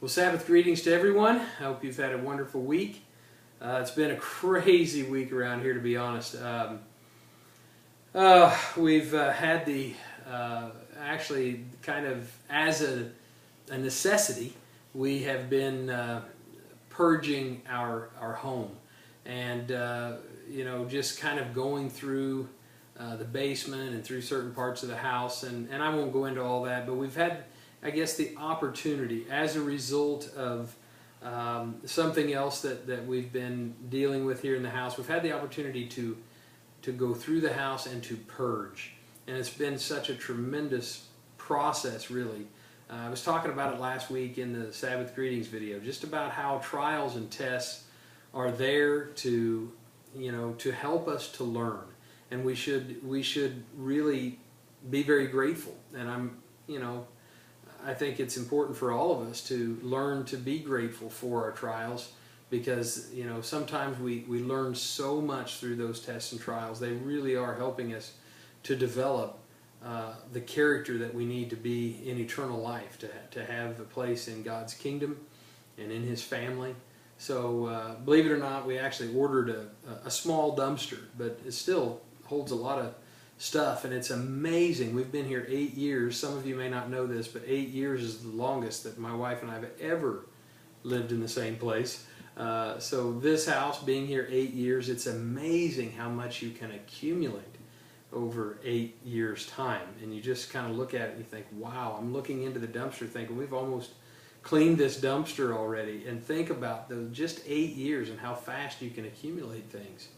Well, Sabbath greetings to everyone. I hope you've had a wonderful week. It's been a crazy week around here, to be honest. We've had the, actually kind of as a necessity, we have been purging our home. And, just kind of going through the basement and through certain parts of the house. And I won't go into all that, but we've had, I guess, the opportunity as a result of something else that we've been dealing with here in the house. We've had the opportunity to go through the house and to purge. And it's been such a tremendous process, really. I was talking about it last week in the Sabbath Greetings video, just about how trials and tests are there to help us to learn. And we should really be very grateful. And I think it's important for all of us to learn to be grateful for our trials, because sometimes we learn so much through those tests and trials. They really are helping us to develop the character that we need to be in eternal life, to have a place in God's kingdom and in His family. So believe it or not, we actually ordered a small dumpster, but it still holds a lot of stuff, and it's amazing. We've been here 8 years. Some of you may not know this, but 8 years is the longest that my wife and I have ever lived in the same place. So this house, being here 8 years, it's amazing how much you can accumulate over 8 years' time. And you just kind of look at it and you think, wow, I'm looking into the dumpster thinking we've almost cleaned this dumpster already. And think about just 8 years and how fast you can accumulate things.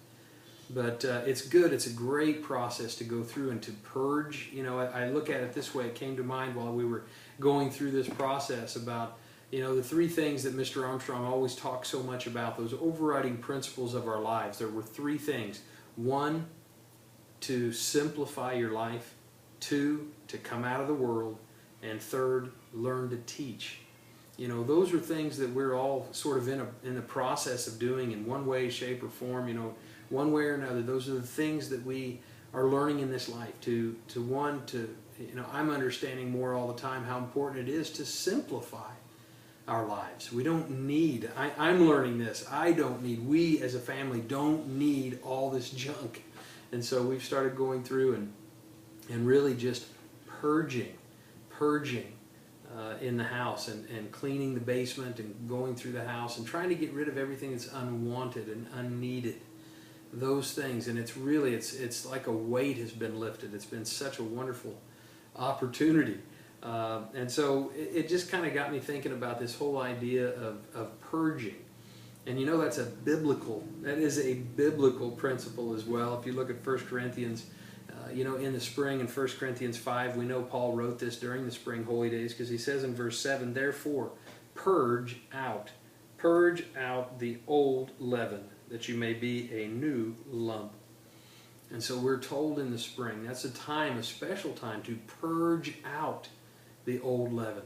But it's good. It's a great process to go through and to purge. I look at it this way. It came to mind while we were going through this process about, the three things that Mr. Armstrong always talks so much about, those overriding principles of our lives. There were three things. One, to simplify your life. Two, to come out of the world. And third, learn to teach. Those are things that we're all sort of in the process of doing in one way, shape, or form. One way or another, those are the things that we are learning in this life. I'm understanding more all the time how important it is to simplify our lives. We don't need, I'm learning this, we as a family don't need all this junk. And so we've started going through and really just purging in the house and cleaning the basement and going through the house and trying to get rid of everything that's unwanted and unneeded. Those things, and it's really, it's like a weight has been lifted. It's been such a wonderful opportunity. And so it just kind of got me thinking about this whole idea of purging. And that is a biblical principle as well. If you look at 1 Corinthians, in the spring in 1 Corinthians 5, we know Paul wrote this during the spring holy days, because he says in verse 7, therefore, purge out the old leaven, that you may be a new lump. And so we're told in the spring, that's a special time to purge out the old leaven.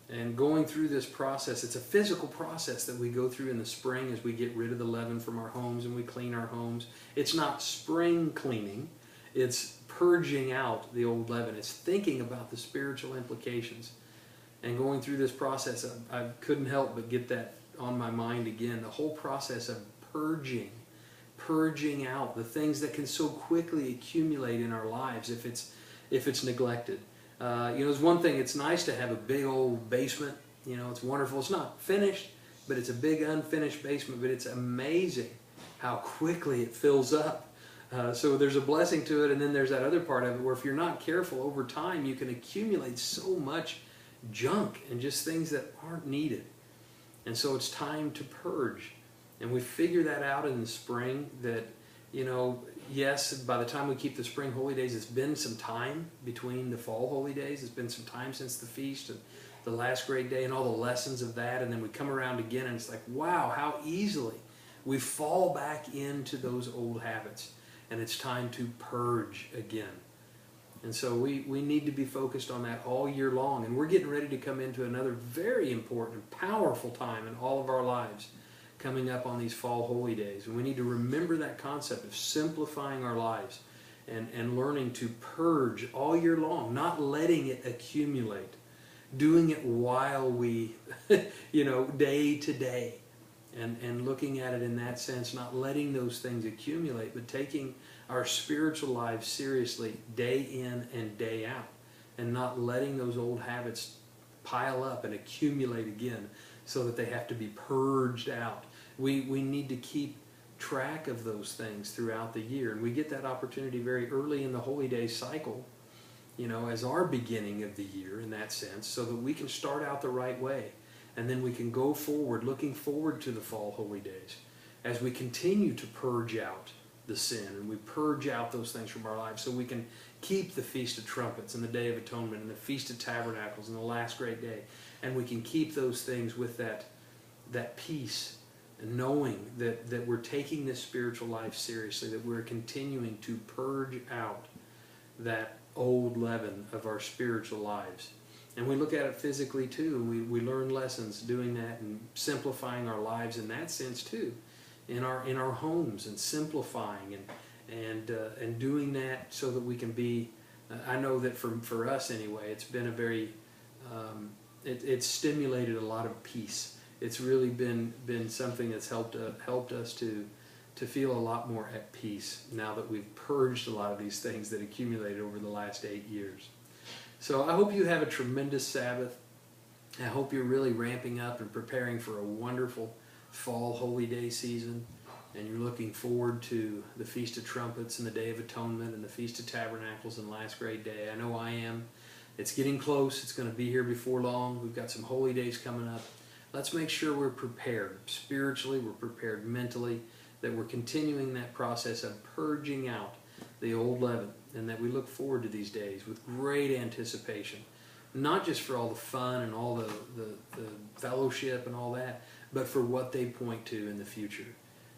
And going through this process, it's a physical process that we go through in the spring as we get rid of the leaven from our homes and we clean our homes. It's not spring cleaning, it's purging out the old leaven. It's thinking about the spiritual implications. And going through this process, I couldn't help but get that on my mind again. The whole process of purging out the things that can so quickly accumulate in our lives if it's neglected. It's one thing, it's nice to have a big old basement. It's wonderful. It's not finished, but it's a big unfinished basement, but it's amazing how quickly it fills up. So there's a blessing to it, and then there's that other part of it where if you're not careful, over time you can accumulate so much junk and just things that aren't needed. And so it's time to purge. And we figure that out in the spring that, yes, by the time we keep the spring holy days, it's been some time between the fall holy days. It's been some time since the feast and the last great day and all the lessons of that. And then we come around again and it's like, wow, how easily we fall back into those old habits. And it's time to purge again. And so we need to be focused on that all year long. And we're getting ready to come into another very important, powerful time in all of our lives, coming up on these fall holy days. And we need to remember that concept of simplifying our lives and learning to purge all year long, not letting it accumulate, doing it while we day to day. And looking at it in that sense, not letting those things accumulate, but taking our spiritual lives seriously day in and day out, and not letting those old habits pile up and accumulate again so that they have to be purged out. We need to keep track of those things throughout the year, and we get that opportunity very early in the Holy Day cycle, as our beginning of the year in that sense, so that we can start out the right way. And then we can go forward, looking forward to the fall holy days, as we continue to purge out the sin, and we purge out those things from our lives, so we can keep the Feast of Trumpets and the Day of Atonement and the Feast of Tabernacles and the last great day. And we can keep those things with that peace, and knowing that we're taking this spiritual life seriously, that we're continuing to purge out that old leaven of our spiritual lives. And we look at it physically too. We learn lessons doing that and simplifying our lives in that sense too, in our homes, and simplifying and doing that so that we can be. I know that for us anyway, it's been a very it's stimulated a lot of peace. It's really been something that's helped us to feel a lot more at peace now that we've purged a lot of these things that accumulated over the last 8 years. So I hope you have a tremendous Sabbath. I hope you're really ramping up and preparing for a wonderful fall holy day season, and you're looking forward to the Feast of Trumpets and the Day of Atonement and the Feast of Tabernacles and Last Great Day. I know I am. It's getting close. It's going to be here before long. We've got some holy days coming up. Let's make sure we're prepared spiritually, we're prepared mentally, that we're continuing that process of purging out the old leaven, and that we look forward to these days with great anticipation, not just for all the fun and all the fellowship and all that, but for what they point to in the future,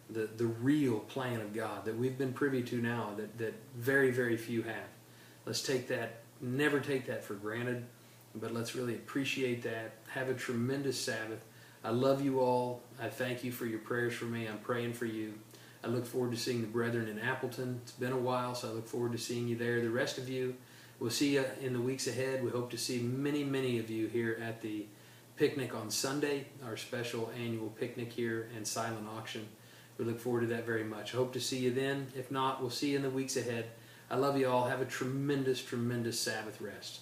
the real plan of God that we've been privy to now, that very, very few have. Let's never take that for granted, but let's really appreciate that. Have a tremendous Sabbath. I love you all. I thank you for your prayers for me. I'm praying for you. I look forward to seeing the brethren in Appleton. It's been a while, so I look forward to seeing you there. The rest of you, we'll see you in the weeks ahead. We hope to see many, many of you here at the picnic on Sunday, our special annual picnic here and silent auction. We look forward to that very much. I hope to see you then. If not, we'll see you in the weeks ahead. I love you all. Have a tremendous, tremendous Sabbath rest.